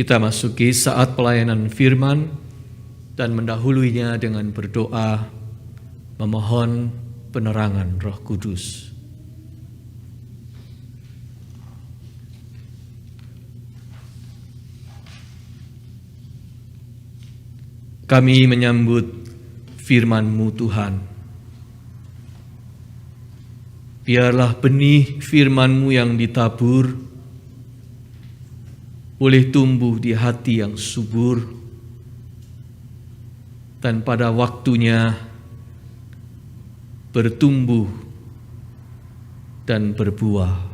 Kita masuki saat pelayanan firman dan mendahuluinya dengan berdoa, memohon penerangan Roh Kudus. Kami menyambut firman-Mu Tuhan. Biarlah benih firman-Mu yang ditabur boleh tumbuh di hati yang subur, dan pada waktunya bertumbuh dan berbuah.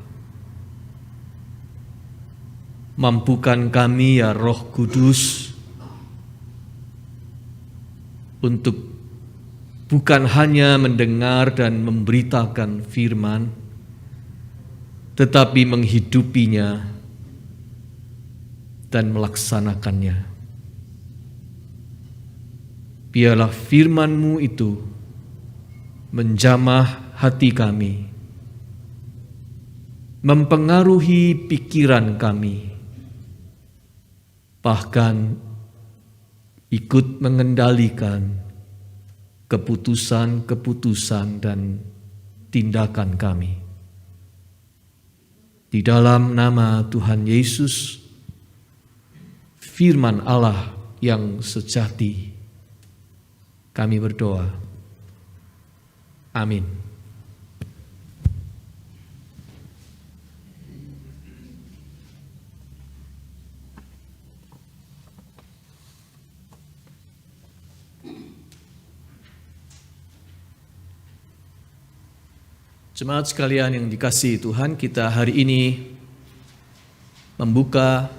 Mampukan kami ya Roh Kudus untuk bukan hanya mendengar dan memberitakan firman, tetapi menghidupinya dan melaksanakannya. Biarlah firman-Mu itu menjamah hati kami, mempengaruhi pikiran kami, bahkan ikut mengendalikan keputusan-keputusan dan tindakan kami. Di dalam nama Tuhan Yesus, firman Allah yang sejati, kami berdoa. Amin. Jemaat sekalian yang dikasihi Tuhan, kita hari ini membuka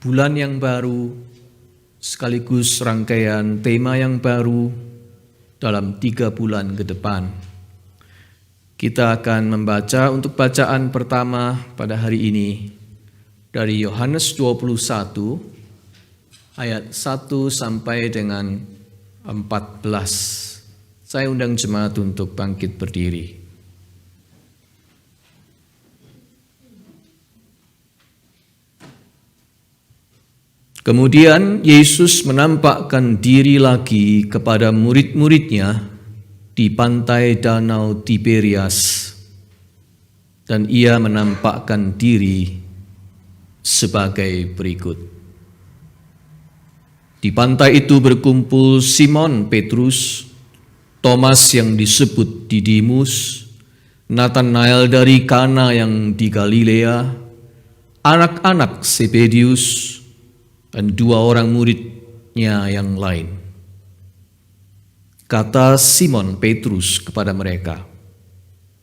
bulan yang baru sekaligus rangkaian tema yang baru dalam 3 bulan ke depan. Kita akan membaca untuk bacaan pertama pada hari ini dari Yohanes 21 ayat 1 sampai dengan 14. Saya undang jemaat untuk bangkit berdiri. Kemudian Yesus menampakkan diri lagi kepada murid-muridnya di pantai Danau Tiberias, dan ia menampakkan diri sebagai berikut. Di pantai itu berkumpul Simon Petrus, Thomas yang disebut Didimus, Nathanael dari Kana yang di Galilea, anak-anak Zebedius, dan 2 orang muridnya yang lain. Kata Simon Petrus kepada mereka,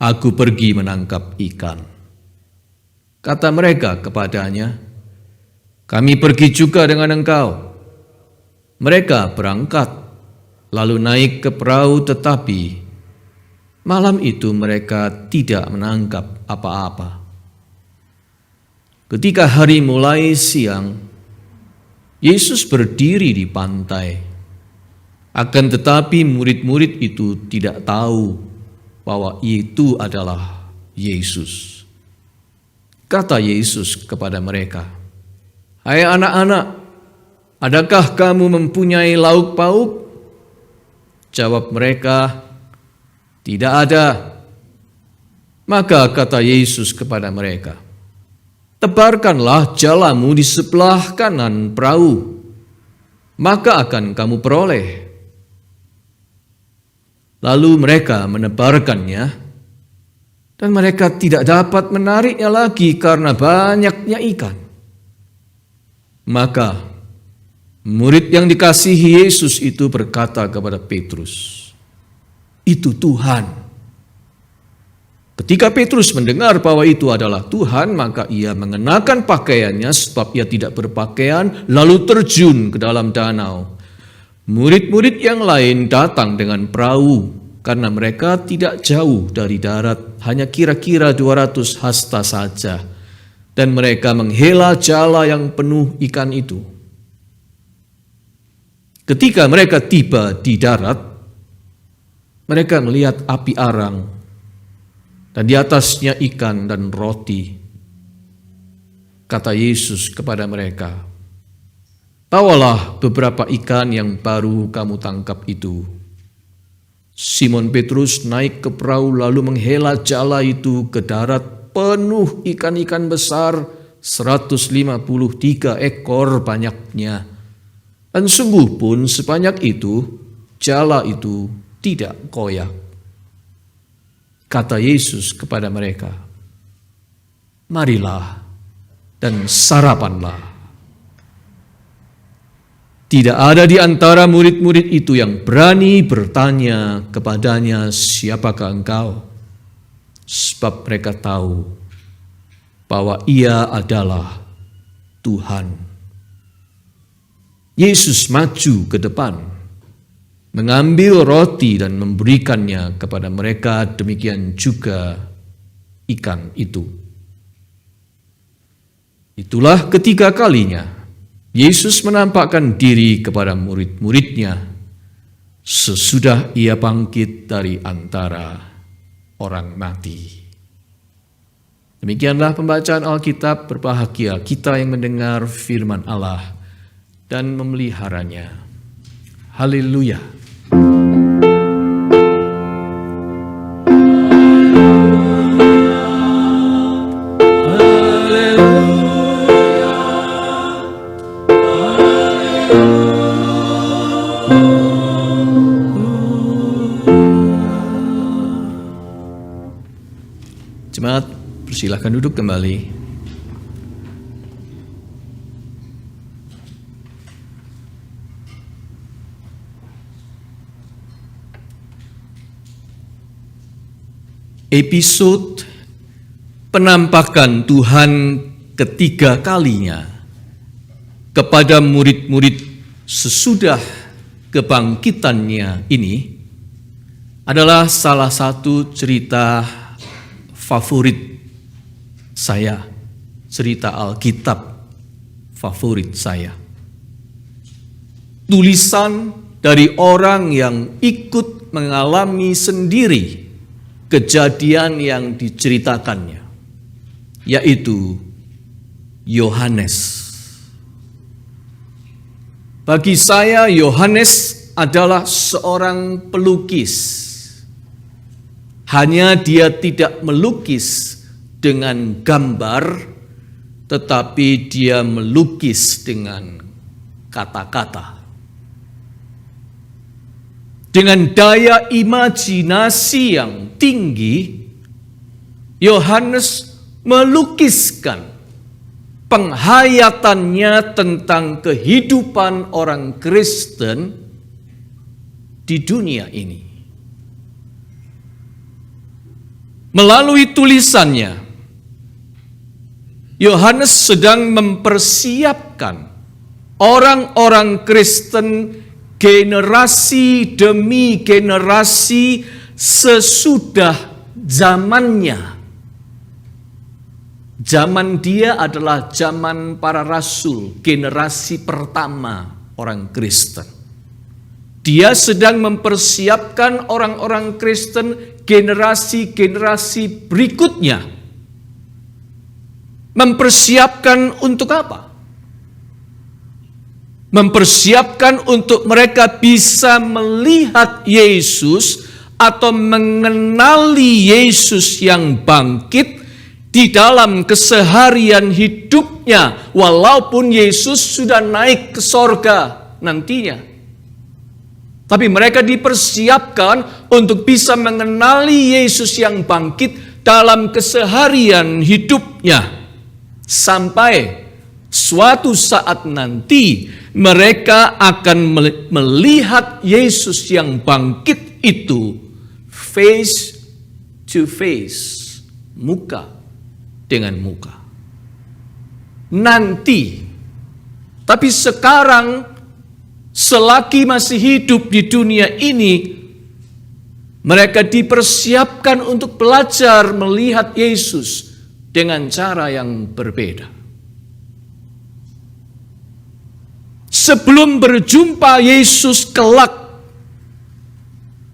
"Aku pergi menangkap ikan." Kata mereka kepadanya, "Kami pergi juga dengan engkau." Mereka berangkat, lalu naik ke perahu, tetapi malam itu mereka tidak menangkap apa-apa. Ketika hari mulai siang, Yesus berdiri di pantai. Akan tetapi murid-murid itu tidak tahu bahwa itu adalah Yesus. Kata Yesus kepada mereka, "Hai anak-anak, adakah kamu mempunyai lauk pauk?" Jawab mereka, "Tidak ada." Maka kata Yesus kepada mereka, "Tebarkanlah jalamu di sebelah kanan perahu, maka akan kamu peroleh." Lalu mereka menebarkannya, dan mereka tidak dapat menariknya lagi karena banyaknya ikan. Maka murid yang dikasihi Yesus itu berkata kepada Petrus, "Itu Tuhan." Ketika Petrus mendengar bahwa itu adalah Tuhan, maka ia mengenakan pakaiannya sebab ia tidak berpakaian, lalu terjun ke dalam danau. Murid-murid yang lain datang dengan perahu karena mereka tidak jauh dari darat, hanya kira-kira 200 hasta saja, dan mereka menghela jala yang penuh ikan itu. Ketika mereka tiba di darat, mereka melihat api arang, dan di atasnya ikan dan roti. Kata Yesus kepada mereka, Bawalah beberapa ikan yang baru kamu tangkap itu. Simon Petrus naik ke perahu lalu menghela jala itu ke darat penuh ikan-ikan besar, 153 ekor banyaknya. Dan sungguh pun sebanyak itu, jala itu tidak koyak. Kata Yesus kepada mereka, "Marilah dan sarapanlah." Tidak ada di antara murid-murid itu yang berani bertanya kepadanya, "Siapakah engkau?" Sebab mereka tahu bahwa ia adalah Tuhan. Yesus maju ke depan, mengambil roti dan memberikannya kepada mereka, demikian juga ikan itu. Itulah ketiga kalinya Yesus menampakkan diri kepada murid-muridnya sesudah ia bangkit dari antara orang mati. Demikianlah pembacaan Alkitab. Berbahagia kita yang mendengar firman Allah dan memeliharanya. Haleluya. Jemaat, persilahkan duduk kembali. Episode penampakan Tuhan ketiga kalinya kepada murid-murid sesudah kebangkitannya ini adalah salah satu cerita favorit saya, cerita Alkitab favorit saya. Tulisan dari orang yang ikut mengalami sendiri kejadian yang diceritakannya, yaitu Yohanes. Bagi saya, Yohanes adalah seorang pelukis. Hanya dia tidak melukis dengan gambar, tetapi dia melukis dengan kata-kata. Dengan daya imajinasi yang tinggi, Yohanes melukiskan penghayatannya tentang kehidupan orang Kristen di dunia ini. Melalui tulisannya, Yohanes sedang mempersiapkan orang-orang Kristen generasi demi generasi sesudah zamannya. Zaman dia adalah zaman para rasul, generasi pertama orang Kristen. Dia sedang mempersiapkan orang-orang Kristen generasi-generasi berikutnya. Mempersiapkan untuk apa? Mempersiapkan untuk mereka bisa melihat Yesus atau mengenali Yesus yang bangkit di dalam keseharian hidupnya, walaupun Yesus sudah naik ke sorga nantinya. Tapi mereka dipersiapkan untuk bisa mengenali Yesus yang bangkit dalam keseharian hidupnya. Sampai suatu saat nanti mereka akan melihat Yesus yang bangkit itu face to face, muka dengan muka. Nanti, tapi sekarang selagi masih hidup di dunia ini, mereka dipersiapkan untuk belajar melihat Yesus dengan cara yang berbeda. Sebelum berjumpa Yesus kelak,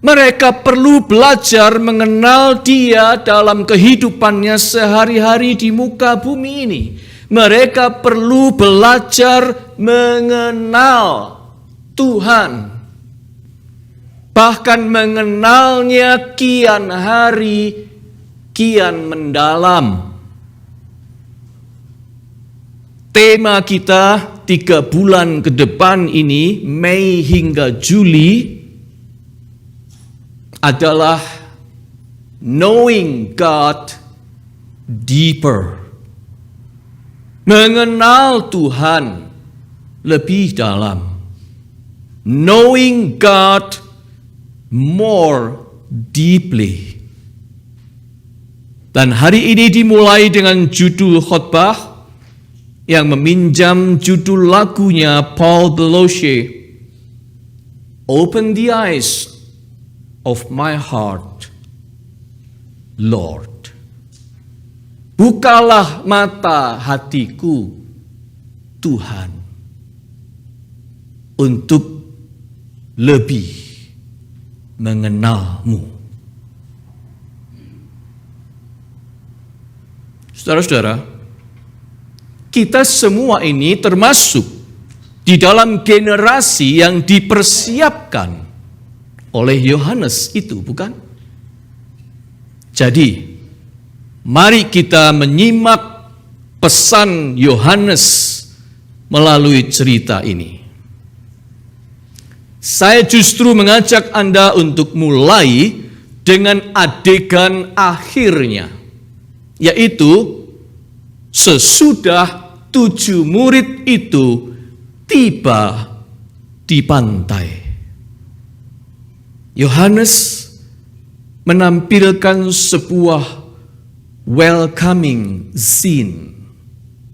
mereka perlu belajar mengenal Dia dalam kehidupannya sehari-hari di muka bumi ini. Mereka perlu belajar mengenal Tuhan. Bahkan mengenalnya kian hari, kian mendalam. Tema kita 3 bulan ke depan ini, Mei hingga Juli, adalah Knowing God Deeper. Mengenal Tuhan lebih dalam. Knowing God more deeply. Dan hari ini dimulai dengan judul khotbah yang meminjam judul lagunya Paul Beloche, Open the Eyes of My Heart, Lord. Bukalah mata hatiku, Tuhan, untuk lebih mengenal-Mu. Saudara-saudara, kita semua ini termasuk di dalam generasi yang dipersiapkan oleh Yohanes itu, bukan? Jadi, mari kita menyimak pesan Yohanes melalui cerita ini. Saya justru mengajak Anda untuk mulai dengan adegan akhirnya, yaitu sesudah 7 murid itu tiba di pantai. Yohanes menampilkan sebuah welcoming scene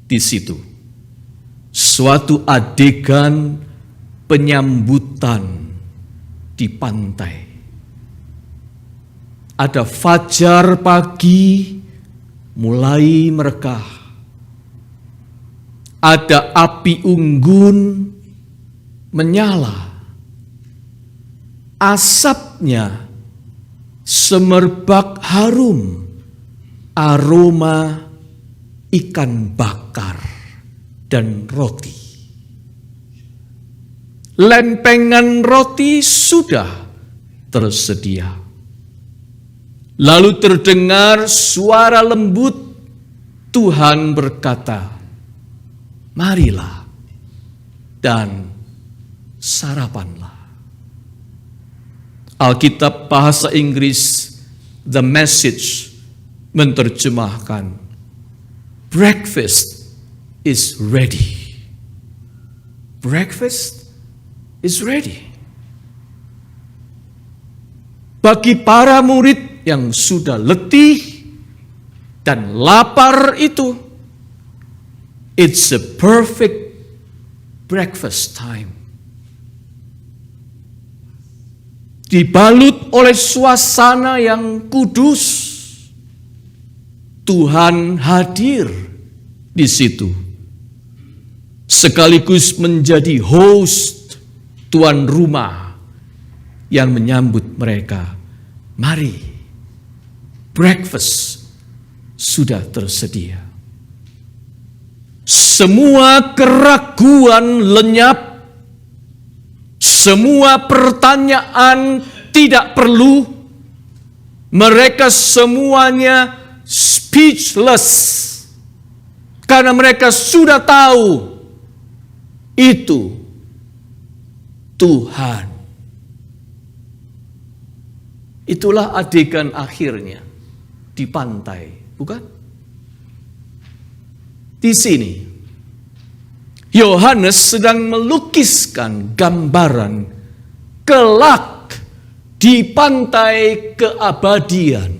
di situ. Suatu adegan penyambutan di pantai. Ada fajar pagi mulai merekah. Ada api unggun menyala. Asapnya semerbak harum, aroma ikan bakar dan roti. Lempengan roti sudah tersedia. Lalu terdengar suara lembut, Tuhan berkata, marilah dan sarapanlah. Alkitab bahasa Inggris The Message menerjemahkan, breakfast is ready. Breakfast is ready. Bagi para murid yang sudah letih dan lapar itu, it's a perfect breakfast time. Dibalut oleh suasana yang kudus, Tuhan hadir di situ, sekaligus menjadi host, tuan rumah yang menyambut mereka. Mari, breakfast sudah tersedia. Semua keraguan lenyap. Semua pertanyaan tidak perlu. Mereka semuanya speechless. Karena mereka sudah tahu itu Tuhan. Itulah adegan akhirnya di pantai, bukan? Di sini Yohanes sedang melukiskan gambaran kelak di pantai keabadian.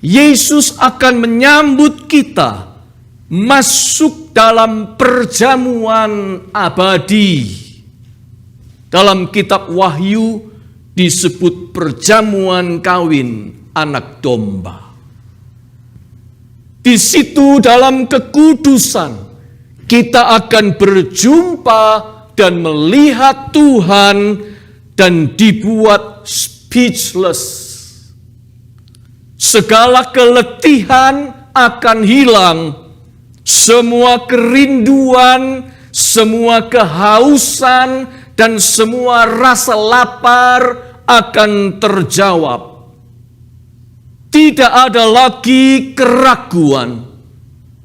Yesus akan menyambut kita masuk dalam perjamuan abadi. Dalam kitab Wahyu disebut perjamuan kawin anak domba. Di situ dalam kekudusan kita akan berjumpa dan melihat Tuhan dan dibuat speechless. Segala keletihan akan hilang. Semua kerinduan, semua kehausan, dan semua rasa lapar akan terjawab. Tidak ada lagi keraguan.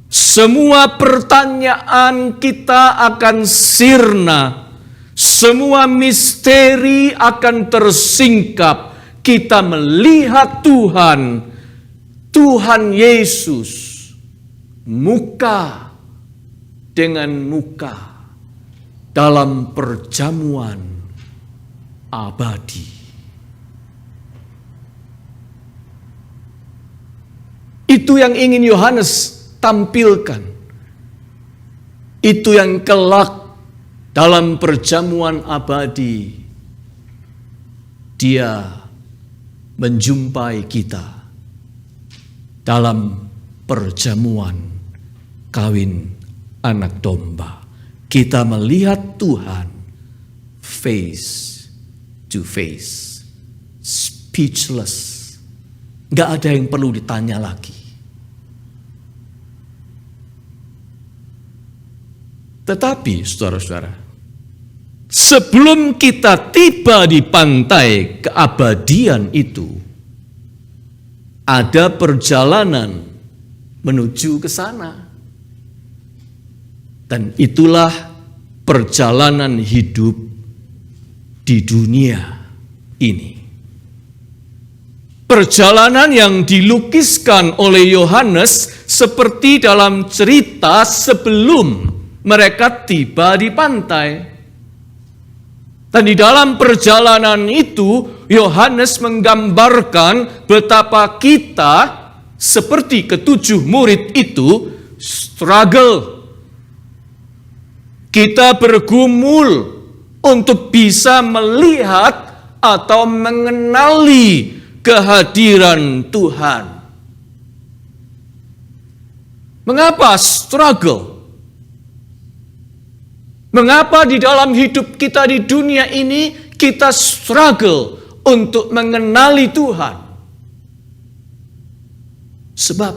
Semua pertanyaan kita akan sirna. Semua misteri akan tersingkap. Kita melihat Tuhan, Tuhan Yesus, muka dengan muka dalam perjamuan abadi. Itu yang ingin Yohanes tampilkan. Itu yang kelak dalam perjamuan abadi Dia menjumpai kita dalam perjamuan kawin anak domba. Kita melihat Tuhan face to face, speechless. Gak ada yang perlu ditanya lagi. Tetapi saudara-saudara, sebelum kita tiba di pantai keabadian itu, ada perjalanan menuju ke sana. Dan itulah perjalanan hidup di dunia ini. Perjalanan yang dilukiskan oleh Yohanes seperti dalam cerita sebelum mereka tiba di pantai. Dan di dalam perjalanan itu, Yohanes menggambarkan betapa kita seperti ketujuh murid itu struggle. Kita bergumul untuk bisa melihat atau mengenali kehadiran Tuhan. Mengapa struggle? Mengapa di dalam hidup kita di dunia ini kita struggle untuk mengenali Tuhan? Sebab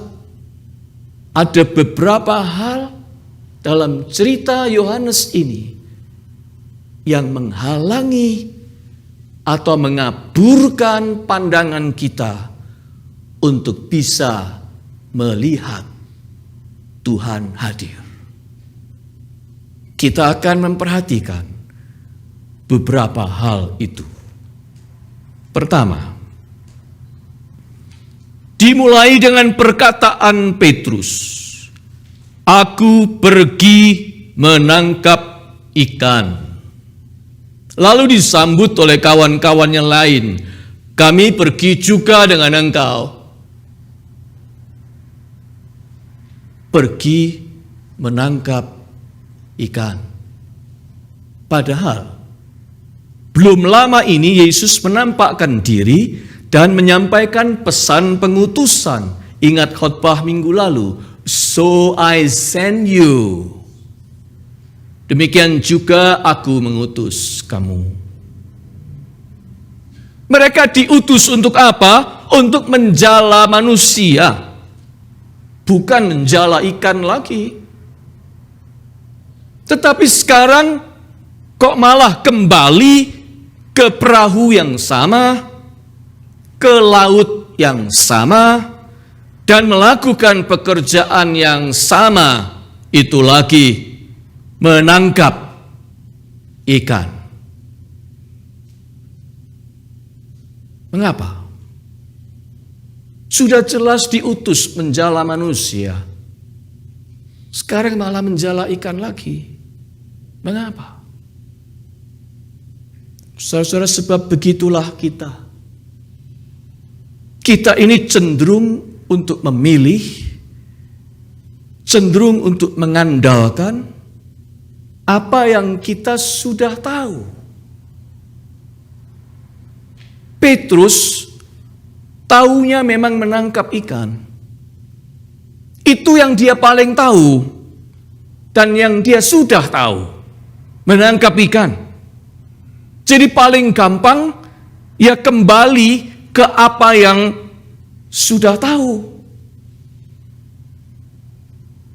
ada beberapa hal dalam cerita Yohanes ini yang menghalangi atau mengaburkan pandangan kita untuk bisa melihat Tuhan hadir. Kita akan memperhatikan beberapa hal itu. Pertama, dimulai dengan perkataan Petrus, "Aku pergi menangkap ikan." Lalu disambut oleh kawan-kawannya lain, "Kami pergi juga dengan engkau." Pergi menangkap ikan. Padahal belum lama ini Yesus menampakkan diri dan menyampaikan pesan pengutusan. Ingat khotbah minggu lalu, "So I send you." Demikian juga aku mengutus kamu. Mereka diutus untuk apa? Untuk menjala manusia, bukan menjala ikan lagi. Tetapi sekarang kok malah kembali ke perahu yang sama, ke laut yang sama, dan melakukan pekerjaan yang sama, itu lagi menangkap ikan. Mengapa? Sudah jelas diutus menjala manusia, sekarang malah menjala ikan lagi. Mengapa? Saudara-saudara, sebab begitulah kita. Kita ini cenderung untuk memilih, cenderung untuk mengandalkan apa yang kita sudah tahu. Petrus taunya memang menangkap ikan. Itu yang dia paling tahu dan yang dia sudah tahu. Menangkap ikan. Jadi paling gampang ya kembali ke apa yang sudah tahu.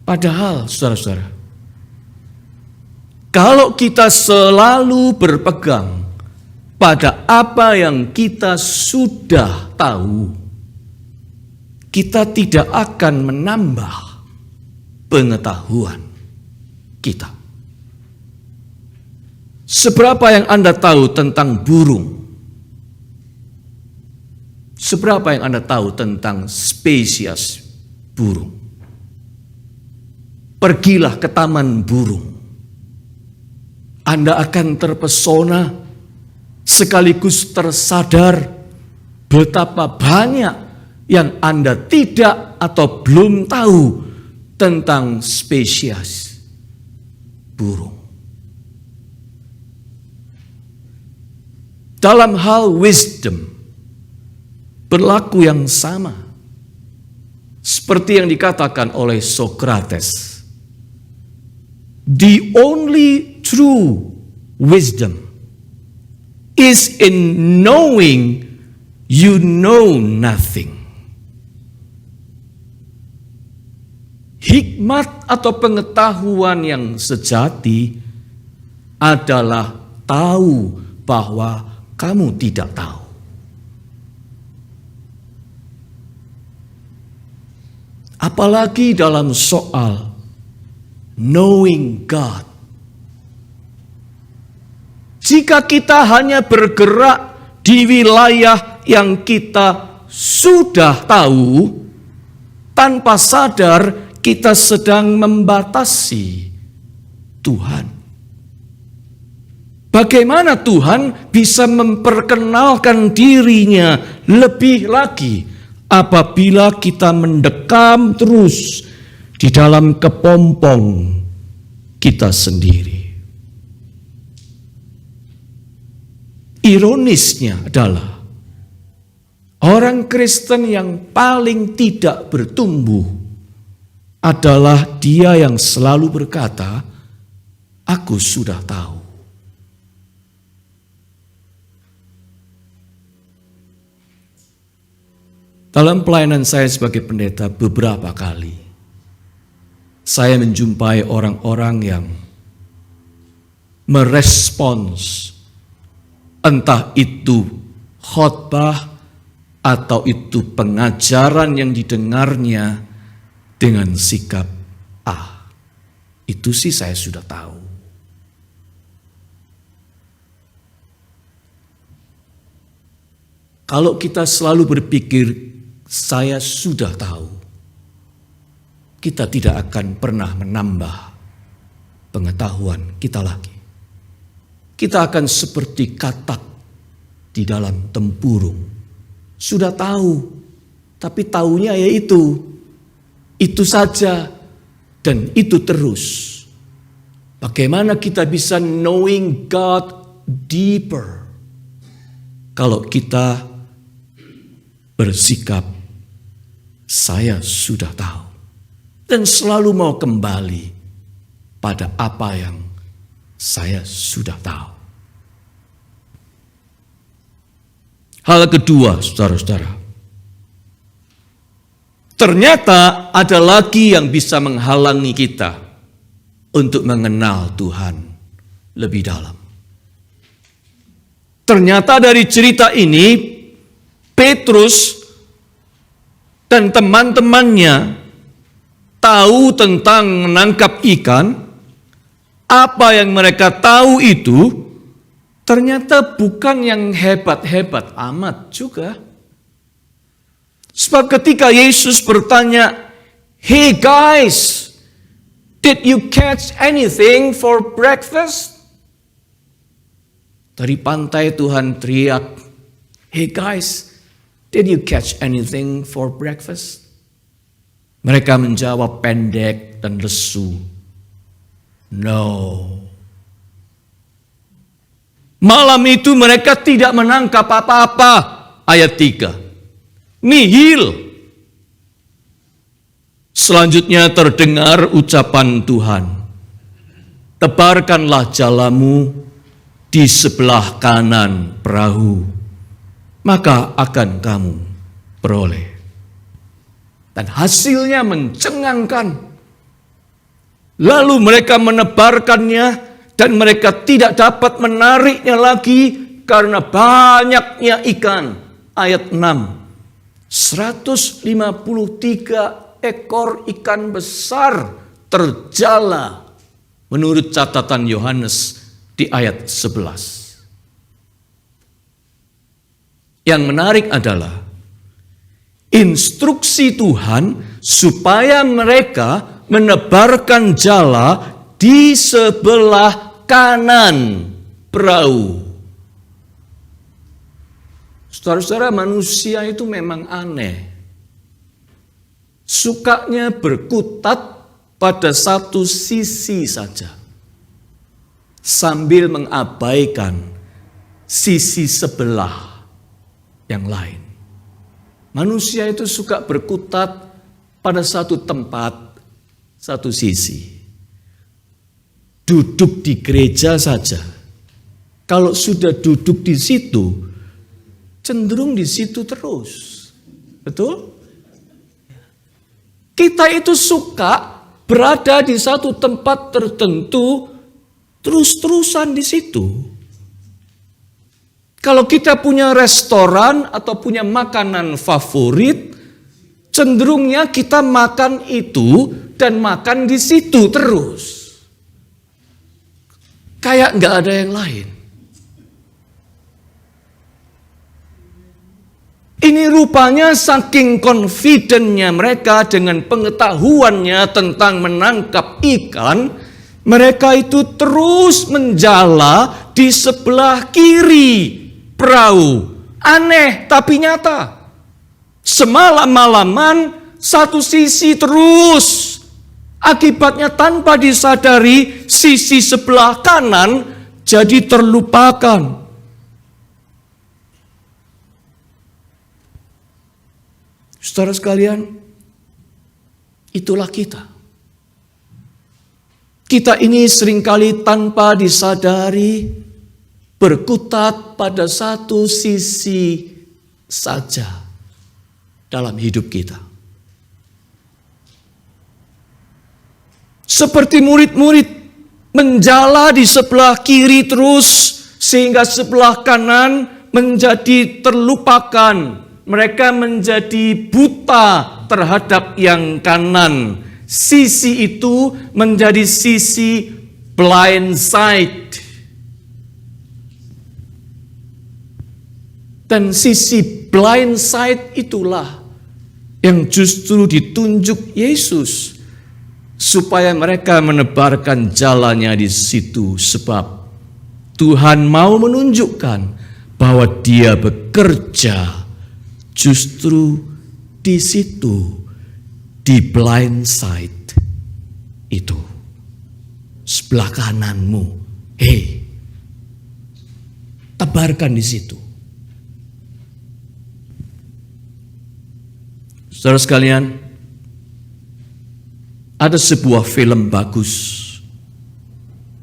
Padahal saudara-saudara, Kalau kita selalu berpegang pada apa yang kita sudah tahu, kita tidak akan menambah pengetahuan kita. Seberapa yang Anda tahu tentang burung? Seberapa yang Anda tahu tentang spesies burung? Pergilah ke taman burung. Anda akan terpesona sekaligus tersadar betapa banyak yang Anda tidak atau belum tahu tentang spesies burung. Dalam hal wisdom, berlaku yang sama. Seperti yang dikatakan oleh Socrates. The only true wisdom is in knowing you know nothing. Hikmat atau pengetahuan yang sejati adalah tahu bahwa kamu tidak tahu. Apalagi dalam soal knowing God. Jika kita hanya bergerak di wilayah yang kita sudah tahu, tanpa sadar kita sedang membatasi Tuhan. Bagaimana Tuhan bisa memperkenalkan dirinya lebih lagi apabila kita mendekam terus di dalam kepompong kita sendiri? Ironisnya adalah orang Kristen yang paling tidak bertumbuh adalah dia yang selalu berkata, "Aku sudah tahu." Dalam pelayanan saya sebagai pendeta beberapa kali, saya menjumpai orang-orang yang merespons entah itu khotbah atau itu pengajaran yang didengarnya dengan sikap, itu sih saya sudah tahu. Kalau kita selalu berpikir, saya sudah tahu, kita tidak akan pernah menambah pengetahuan kita lagi. Kita akan seperti katak di dalam tempurung. Sudah tahu, tapi taunya ya itu saja, dan itu terus. Bagaimana kita bisa knowing God deeper kalau kita bersikap, saya sudah tahu, dan selalu mau kembali pada apa yang saya sudah tahu. Hal kedua, saudara-saudara, ternyata ada lagi yang bisa menghalangi kita untuk mengenal Tuhan lebih dalam. Ternyata dari cerita ini, Petrus dan teman-temannya tahu tentang menangkap ikan. Apa yang mereka tahu itu ternyata bukan yang hebat-hebat amat juga. Sebab ketika Yesus bertanya, "Hey guys, did you catch anything for breakfast?" Dari pantai Tuhan teriak, "Hey guys, did you catch anything for breakfast?" Mereka menjawab pendek dan lesu, "No." Malam itu mereka tidak menangkap apa-apa. Ayat 3. Nihil. Selanjutnya terdengar ucapan Tuhan, "Tebarkanlah jalamu di sebelah kanan perahu, maka akan kamu peroleh." Dan hasilnya mencengangkan. Lalu mereka menebarkannya dan mereka tidak dapat menariknya lagi karena banyaknya ikan. Ayat 6. 153 ekor ikan besar terjala menurut catatan Yohanes di ayat 11. Yang menarik adalah instruksi Tuhan supaya mereka menebarkan jala di sebelah kanan perahu. Saudara-saudara, manusia itu memang aneh. Sukanya berkutat pada satu sisi saja, sambil mengabaikan sisi sebelah yang lain. Manusia itu suka berkutat pada satu tempat, satu sisi. Duduk di gereja saja. Kalau sudah duduk di situ, cenderung di situ terus. Betul? Kita itu suka berada di satu tempat tertentu, terus-terusan di situ. Kalau kita punya restoran atau punya makanan favorit, cenderungnya kita makan itu dan makan di situ terus. Kayak nggak ada yang lain. Ini rupanya saking confident-nya mereka dengan pengetahuannya tentang menangkap ikan, mereka itu terus menjala di sebelah kiri perahu. Aneh tapi nyata. Semalam-malaman satu sisi terus. Akibatnya tanpa disadari sisi sebelah kanan jadi terlupakan. Saudara sekalian, itulah kita. Kita ini seringkali tanpa disadari berkutat pada satu sisi saja dalam hidup kita. Seperti murid-murid menjala di sebelah kiri terus sehingga sebelah kanan menjadi terlupakan. Mereka menjadi buta terhadap yang kanan. Sisi itu menjadi sisi blind side. Dan sisi blind side itulah yang justru ditunjuk Yesus supaya mereka menebarkan jalannya di situ, sebab Tuhan mau menunjukkan bahwa Dia bekerja justru di situ, di blind side itu, sebelah kananmu. Hei, tebarkan di situ. Saudara sekalian, ada sebuah film bagus,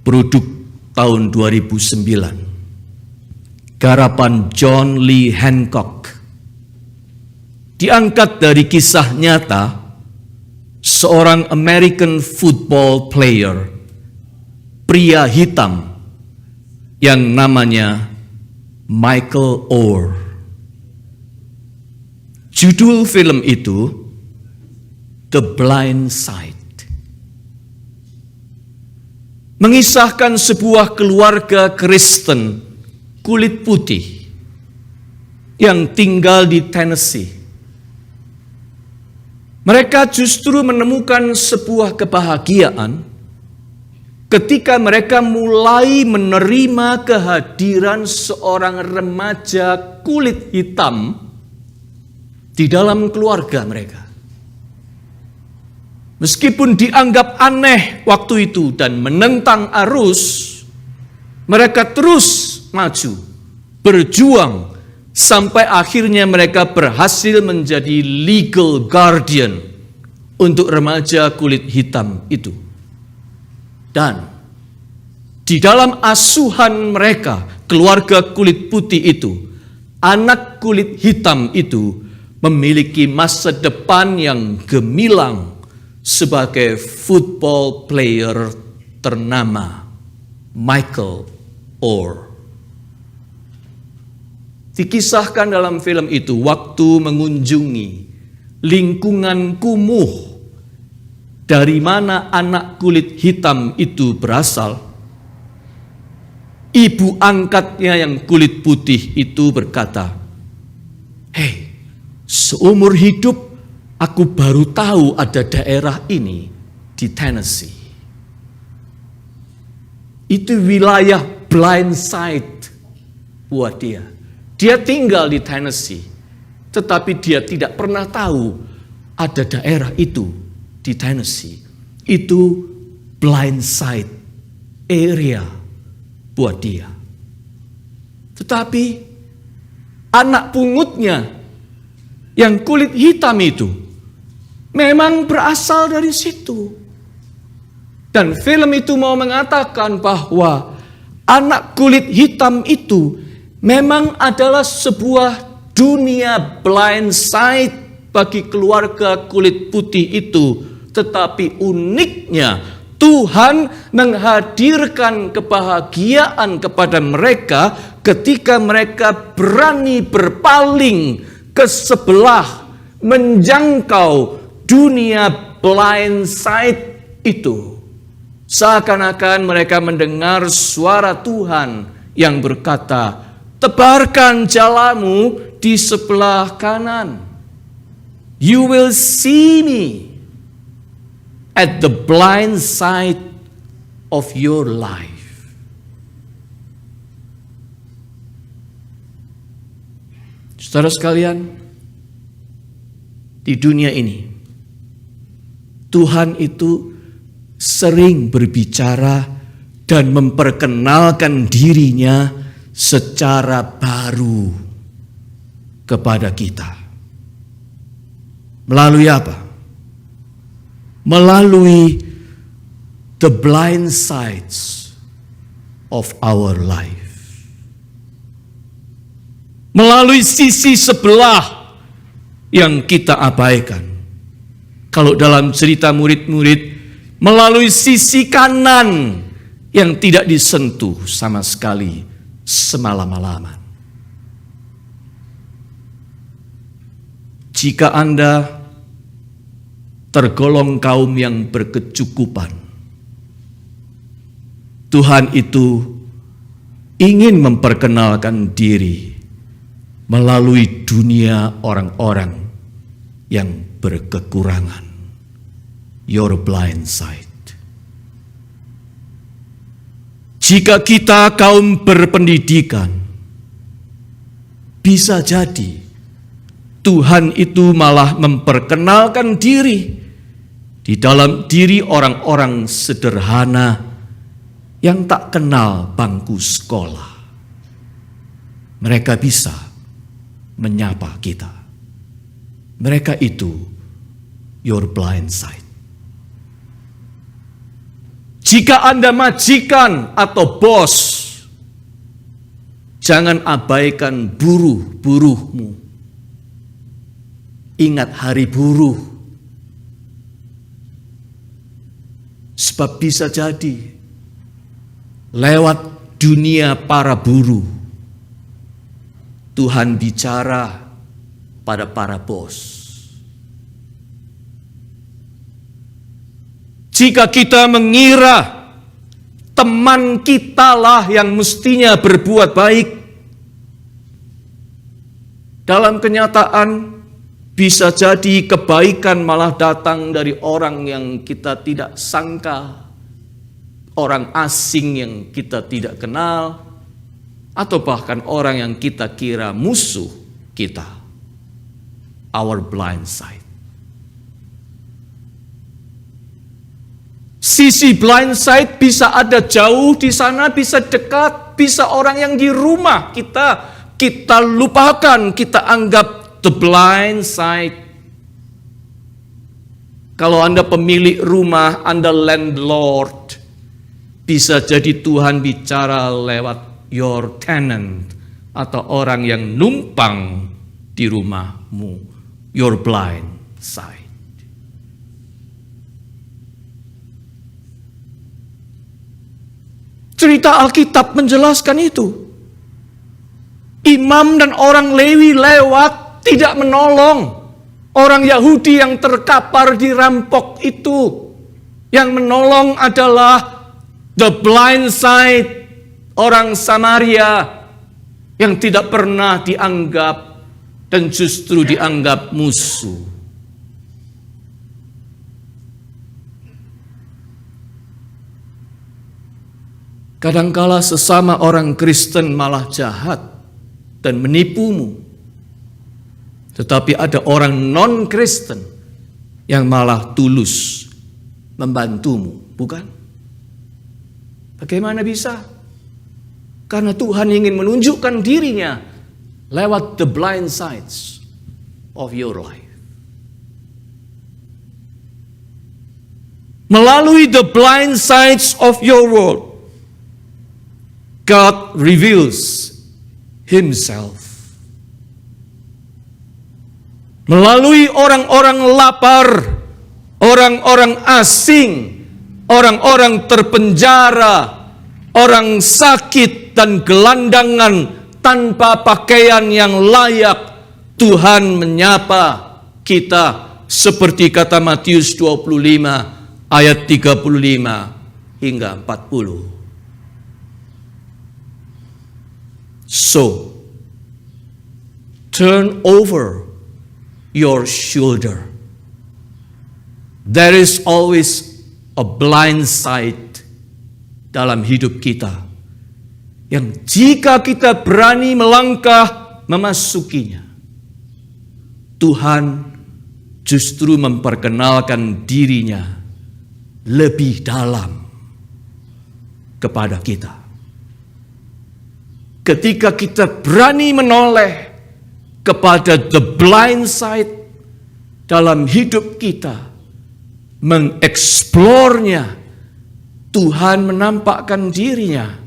produk tahun 2009, garapan John Lee Hancock. Diangkat dari kisah nyata seorang American football player, pria hitam yang namanya Michael Oher. Judul film itu The Blind Side. Mengisahkan sebuah keluarga Kristen kulit putih yang tinggal di Tennessee. Mereka justru menemukan sebuah kebahagiaan ketika mereka mulai menerima kehadiran seorang remaja kulit hitam di dalam keluarga mereka. Meskipun dianggap aneh waktu itu dan menentang arus, mereka terus maju, berjuang, sampai akhirnya mereka berhasil menjadi legal guardian untuk remaja kulit hitam itu. Dan di dalam asuhan mereka, keluarga kulit putih itu, anak kulit hitam itu memiliki masa depan yang gemilang sebagai football player ternama Michael Orr. Dikisahkan dalam film itu, waktu mengunjungi lingkungan kumuh dari mana anak kulit hitam itu berasal, ibu angkatnya yang kulit putih itu berkata, "Hei, seumur hidup aku baru tahu ada daerah ini di Tennessee." Itu wilayah blind side buat dia. Dia tinggal di Tennessee, tetapi dia tidak pernah tahu ada daerah itu di Tennessee. Itu blind side area buat dia. Tetapi anak pungutnya yang kulit hitam itu memang berasal dari situ. Dan film itu mau mengatakan bahwa anak kulit hitam itu memang adalah sebuah dunia blind side bagi keluarga kulit putih itu. Tetapi uniknya Tuhan menghadirkan kebahagiaan kepada mereka ketika mereka berani berpaling ke sebelah, menjangkau dunia blind side itu. Seakan-akan mereka mendengar suara Tuhan yang berkata, "Tebarkan jalamu di sebelah kanan. You will see me at the blind side of your life." Saudara sekalian, di dunia ini Tuhan itu sering berbicara dan memperkenalkan dirinya secara baru kepada kita. Melalui apa? Melalui the blind sides of our life. Melalui sisi sebelah yang kita abaikan. Kalau dalam cerita murid-murid, melalui sisi kanan yang tidak disentuh sama sekali semalam-malaman. Jika Anda tergolong kaum yang berkecukupan, Tuhan itu ingin memperkenalkan diri melalui dunia orang-orang yang berkekurangan. Your blind side. Jika kita kaum berpendidikan, bisa jadi Tuhan itu malah memperkenalkan diri di dalam diri orang-orang sederhana yang tak kenal bangku sekolah. Mereka bisa menyapa kita. Mereka itu your blind side. Jika Anda majikan atau bos, jangan abaikan buruh-buruhmu. Ingat hari buruh. Sebab bisa jadi lewat dunia para buruh, Tuhan bicara pada para bos. Jika kita mengira teman kita lah yang mestinya berbuat baik, dalam kenyataan bisa jadi kebaikan malah datang dari orang yang kita tidak sangka, orang asing yang kita tidak kenal, atau bahkan orang yang kita kira musuh kita. Our blind side. Sisi blind side bisa ada jauh di sana, bisa dekat, bisa orang yang di rumah kita lupakan, kita anggap the blind side. Kalau Anda pemilik rumah, Anda landlord, bisa jadi Tuhan bicara lewat your tenant atau orang yang numpang di rumahmu, your blind side. Cerita Alkitab menjelaskan itu. Imam dan orang Lewi lewat, tidak menolong orang Yahudi yang terkapar dirampok itu. Yang menolong adalah the blind side, orang Samaria yang tidak pernah dianggap dan justru dianggap musuh. Kadangkala sesama orang Kristen malah jahat dan menipumu. Tetapi ada orang non-Kristen yang malah tulus membantumu, bukan? Bagaimana bisa? Karena Tuhan ingin menunjukkan dirinya lewat the blind sides of your life. Melalui the blind sides of your world, God reveals Himself. Melalui orang-orang lapar, orang-orang asing, orang-orang terpenjara, orang sakit dan gelandangan tanpa pakaian yang layak, Tuhan menyapa kita seperti kata Matius 25 ayat 35 hingga 40. So, turn over your shoulder. There is always a blind side dalam hidup kita yang jika kita berani melangkah memasukinya, Tuhan justru memperkenalkan dirinya lebih dalam kepada kita. Ketika kita berani menoleh kepada the blind side dalam hidup kita, mengeksplornya, Tuhan menampakkan dirinya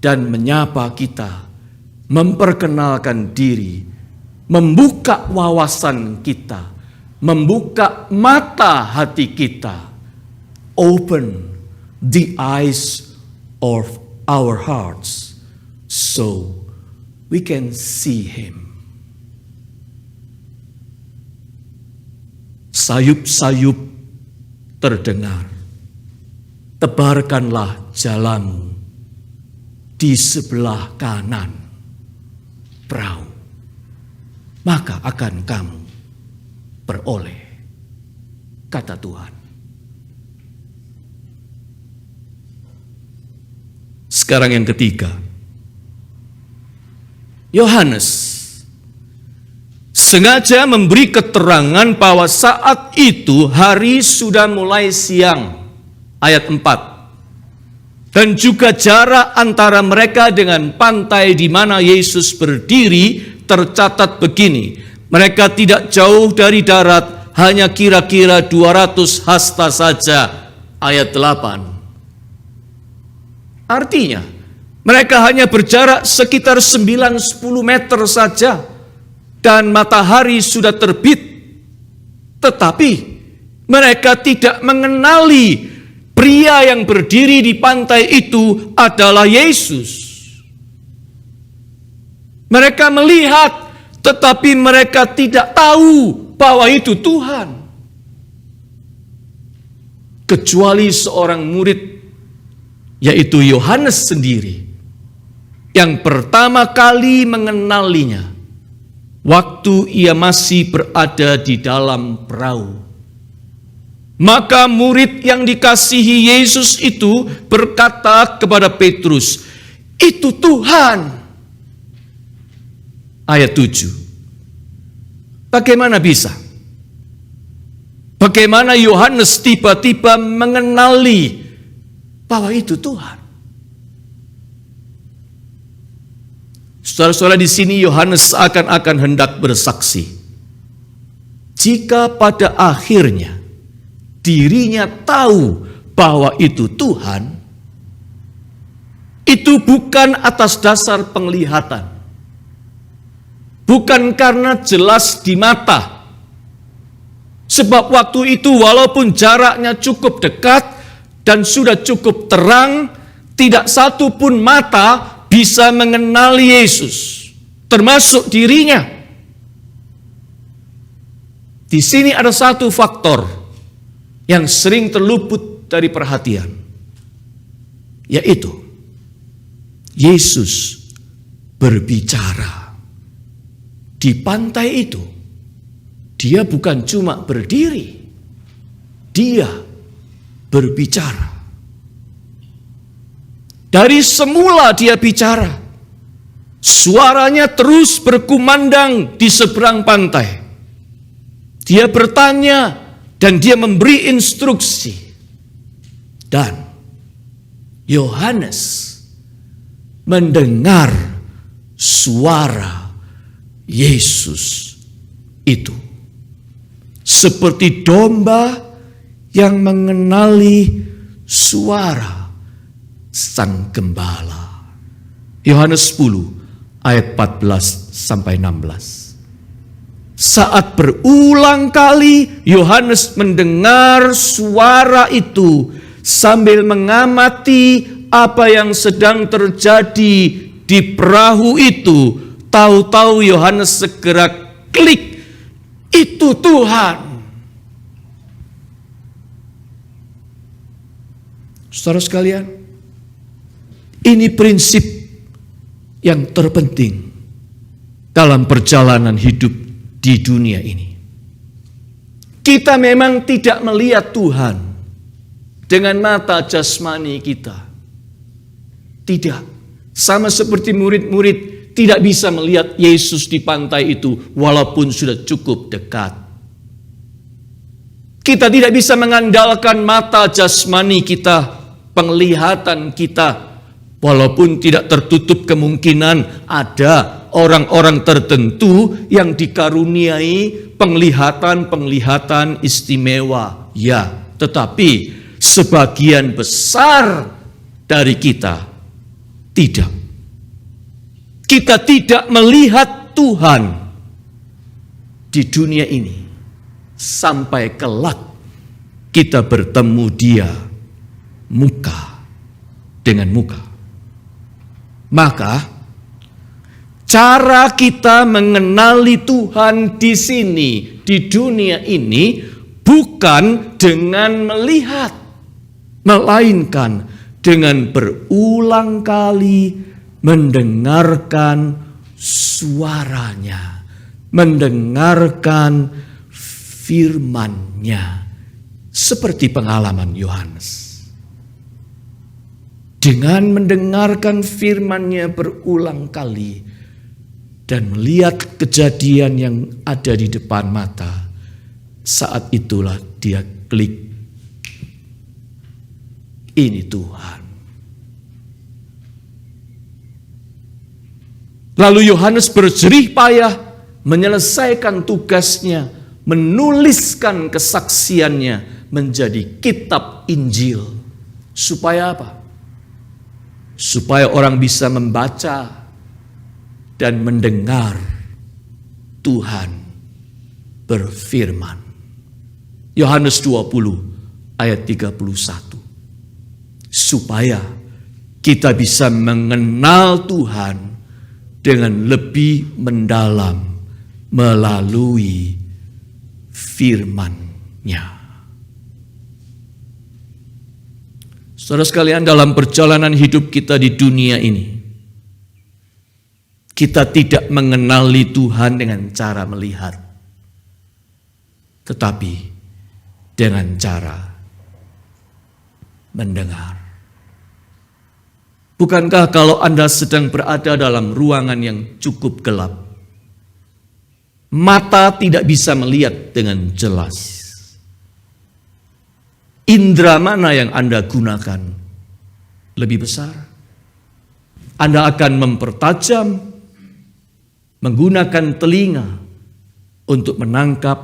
dan menyapa kita, memperkenalkan diri, membuka wawasan kita, membuka mata hati kita, open the eyes of our hearts so we can see Him. Sayup-sayup terdengar, tebarkanlah jalanmu di sebelah kanan perahu, maka akan kamu beroleh, kata Tuhan. Sekarang yang ketiga, Yohanes sengaja memberi keterangan bahwa saat itu hari sudah mulai siang, ayat 4. Dan juga jarak antara mereka dengan pantai di mana Yesus berdiri tercatat begini. Mereka tidak jauh dari darat, hanya kira-kira 200 hasta saja, ayat 8. Artinya, mereka hanya berjarak sekitar 9-10 meter saja dan matahari sudah terbit. Tetapi mereka tidak mengenali pria yang berdiri di pantai itu adalah Yesus. Mereka melihat, tetapi mereka tidak tahu bahwa itu Tuhan. Kecuali seorang murid, yaitu Yohanes sendiri, yang pertama kali mengenalinya waktu ia masih berada di dalam perahu. Maka murid yang dikasihi Yesus itu berkata kepada Petrus, "Itu Tuhan." Ayat 7. Bagaimana bisa? Bagaimana Yohanes tiba-tiba mengenali bahwa itu Tuhan? Saudara-saudara, di sini Yohanes seakan-akan hendak bersaksi. Jika pada akhirnya dirinya tahu bahwa itu Tuhan, itu bukan atas dasar penglihatan, bukan karena jelas di mata. Sebab waktu itu walaupun jaraknya cukup dekat dan sudah cukup terang, Tidak satu pun mata bisa mengenali Yesus, termasuk dirinya. Di sini ada satu faktor yang sering terluput dari perhatian, yaitu Yesus berbicara. Di pantai itu, dia bukan cuma berdiri, dia berbicara. Dari semula dia bicara. Suaranya terus berkumandang di seberang pantai. Dia bertanya dan dia memberi instruksi. Dan Yohanes mendengar suara Yesus itu. Seperti domba yang mengenali suara Sang Gembala. Yohanes 10 ayat 14 sampai 16. Saat berulang kali Yohanes mendengar suara itu sambil mengamati apa yang sedang terjadi di perahu itu, tahu-tahu Yohanes segera klik, itu Tuhan. Saudara sekalian, ini prinsip yang terpenting dalam perjalanan hidup di dunia ini. Kita memang tidak melihat Tuhan dengan mata jasmani kita. Tidak. Sama seperti murid-murid tidak bisa melihat Yesus di pantai itu walaupun sudah cukup dekat. Kita tidak bisa mengandalkan mata jasmani kita, penglihatan kita, walaupun tidak tertutup kemungkinan ada orang-orang tertentu yang dikaruniai penglihatan-penglihatan istimewa. Ya, tetapi sebagian besar dari kita tidak. Kita tidak melihat Tuhan di dunia ini sampai kelak kita bertemu Dia muka dengan muka. Maka cara kita mengenali Tuhan di sini, di dunia ini, bukan dengan melihat, melainkan dengan berulang kali mendengarkan suaranya, mendengarkan firman-Nya, seperti pengalaman Yohanes. Dengan mendengarkan firman-Nya berulang kali dan melihat kejadian yang ada di depan mata, saat itulah dia klik, ini Tuhan. Lalu Yohanes berjerih payah menyelesaikan tugasnya, menuliskan kesaksiannya menjadi kitab Injil. Supaya apa? Supaya orang bisa membaca dan mendengar Tuhan berfirman. Yohanes 20 ayat 31. Supaya kita bisa mengenal Tuhan dengan lebih mendalam melalui firman-Nya. Saudara sekalian, dalam perjalanan hidup kita di dunia ini, kita tidak mengenali Tuhan dengan cara melihat, tetapi dengan cara mendengar. Bukankah kalau Anda sedang berada dalam ruangan yang cukup gelap, mata tidak bisa melihat dengan jelas? Indera mana yang Anda gunakan lebih besar? Anda akan mempertajam, menggunakan telinga untuk menangkap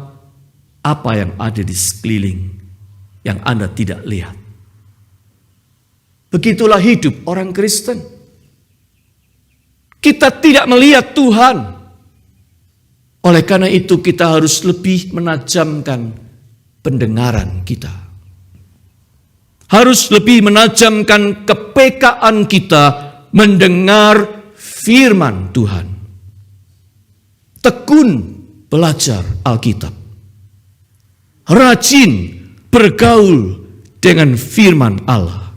apa yang ada di sekeliling yang Anda tidak lihat. Begitulah hidup orang Kristen. Kita tidak melihat Tuhan. Oleh karena itu kita harus lebih menajamkan pendengaran kita. harus lebih menajamkan kepekaan kita mendengar firman Tuhan. Tekun belajar Alkitab. Rajin bergaul dengan firman Allah.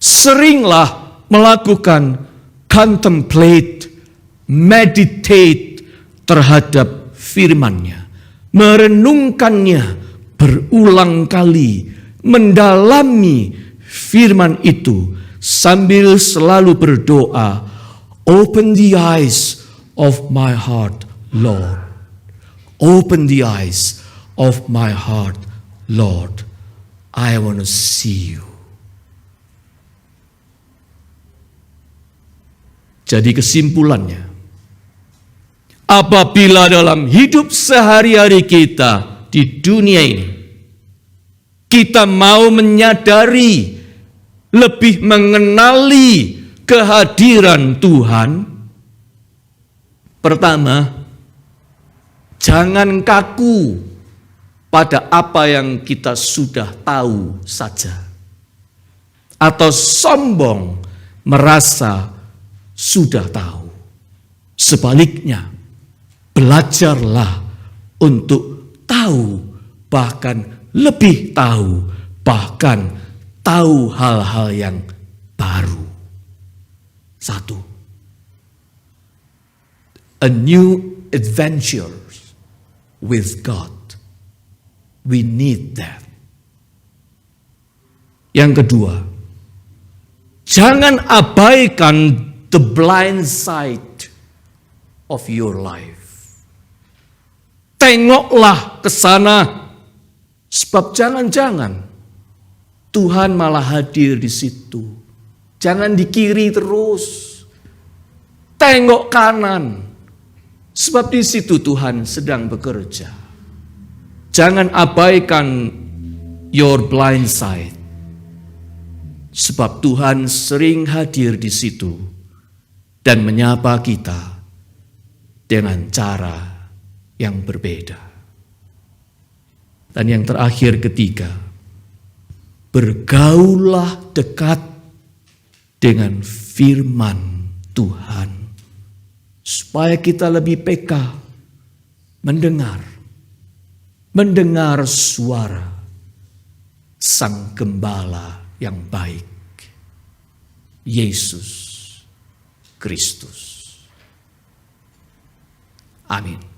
Seringlah melakukan contemplate, meditate terhadap firman-Nya. Merenungkannya berulang kali, mendalami firman itu sambil selalu berdoa, "Open the eyes of my heart, Lord. Open the eyes of my heart, Lord. I want to see you." Jadi kesimpulannya, apabila dalam hidup sehari-hari kita di dunia ini, kita mau menyadari, lebih mengenali kehadiran Tuhan, pertama, jangan kaku pada apa yang kita sudah tahu saja. Atau sombong merasa sudah tahu. Sebaliknya, belajarlah untuk tahu, bahkan lebih tahu, bahkan tahu hal-hal yang baru. 1. A new adventure with God. We need that. Yang kedua, jangan abaikan the blind side of your life. Tengoklah ke sana, sebab jangan-jangan Tuhan malah hadir di situ. Jangan di kiri terus. Tengok kanan, sebab di situ Tuhan sedang bekerja. Jangan abaikan your blind side, sebab Tuhan sering hadir di situ dan menyapa kita dengan cara yang berbeda. Dan yang terakhir, ketiga, bergaullah dekat dengan firman Tuhan, supaya kita lebih peka mendengar suara Sang Gembala yang baik, Yesus Kristus. Amin.